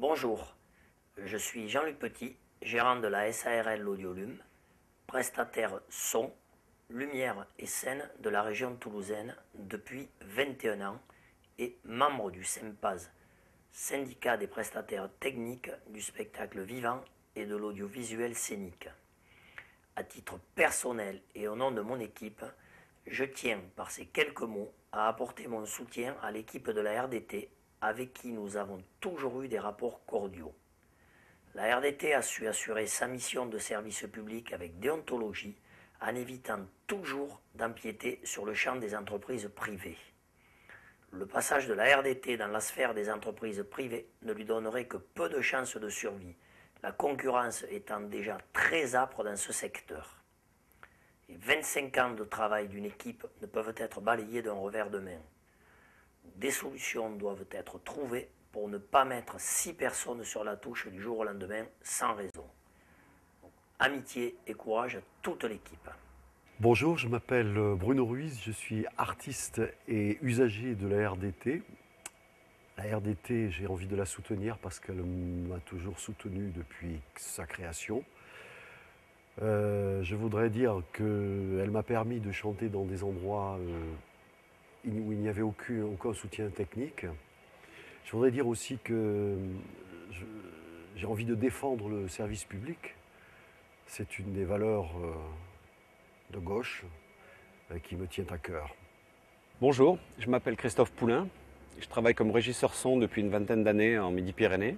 Bonjour, je suis Jean-Luc Petit, gérant de la SARL Audiolume, prestataire son, lumière et scène de la région toulousaine depuis 21 ans et membre du SEMPAS, syndicat des prestataires techniques du spectacle vivant et de l'audiovisuel scénique. À titre personnel et au nom de mon équipe, je tiens par ces quelques mots à apporter mon soutien à l'équipe de la RDT avec qui nous avons toujours eu des rapports cordiaux. La RDT a su assurer sa mission de service public avec déontologie en évitant toujours d'empiéter sur le champ des entreprises privées. Le passage de la RDT dans la sphère des entreprises privées ne lui donnerait que peu de chances de survie, la concurrence étant déjà très âpre dans ce secteur. Et 25 ans de travail d'une équipe ne peuvent être balayés d'un revers de main. Des solutions doivent être trouvées pour ne pas mettre 6 personnes sur la touche du jour au lendemain sans raison. Donc, amitié et courage à toute l'équipe. Bonjour, je m'appelle Bruno Ruiz, je suis artiste et usager de la RDT. La RDT, j'ai envie de la soutenir parce qu'elle m'a toujours soutenu depuis sa création. Je voudrais dire qu'elle m'a permis de chanter dans des endroits où il n'y avait aucun soutien technique. Je voudrais dire aussi que j'ai envie de défendre le service public. C'est une des valeurs de gauche qui me tient à cœur. Bonjour, je m'appelle Christophe Poulain. Je travaille comme régisseur son depuis une vingtaine d'années en Midi-Pyrénées.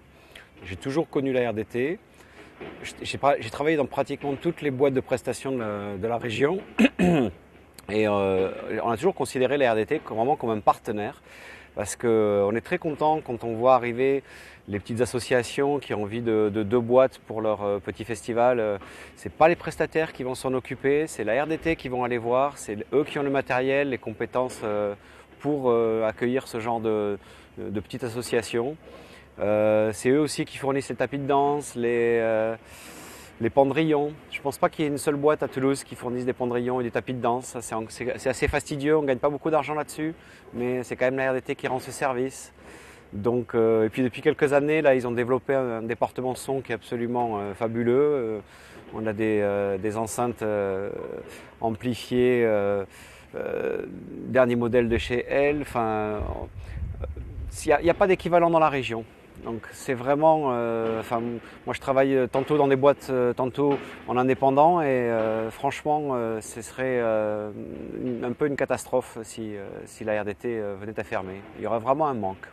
J'ai toujours connu la RDT. J'ai travaillé dans pratiquement toutes les boîtes de prestations de la région. Et on a toujours considéré la RDT vraiment comme un partenaire parce qu'on est très content quand on voit arriver les petites associations qui ont envie de deux boîtes pour leur petit festival. C'est pas les prestataires qui vont s'en occuper, c'est la RDT qui vont aller voir, c'est eux qui ont le matériel, les compétences pour accueillir ce genre de petites associations. C'est eux aussi qui fournissent les tapis de danse, les pendrillons. Je ne pense pas qu'il y ait une seule boîte à Toulouse qui fournisse des pendrillons et des tapis de danse. C'est assez fastidieux, on ne gagne pas beaucoup d'argent là-dessus, mais c'est quand même la RDT qui rend ce service. Donc, et puis depuis quelques années, là, ils ont développé un département son qui est absolument fabuleux. On a des enceintes amplifiées, dernier modèle de chez elle. Enfin, il n'y a pas d'équivalent dans la région. Donc c'est vraiment, moi je travaille tantôt dans des boîtes, tantôt en indépendant et franchement ce serait un peu une catastrophe si la RDT venait à fermer. Il y aurait vraiment un manque.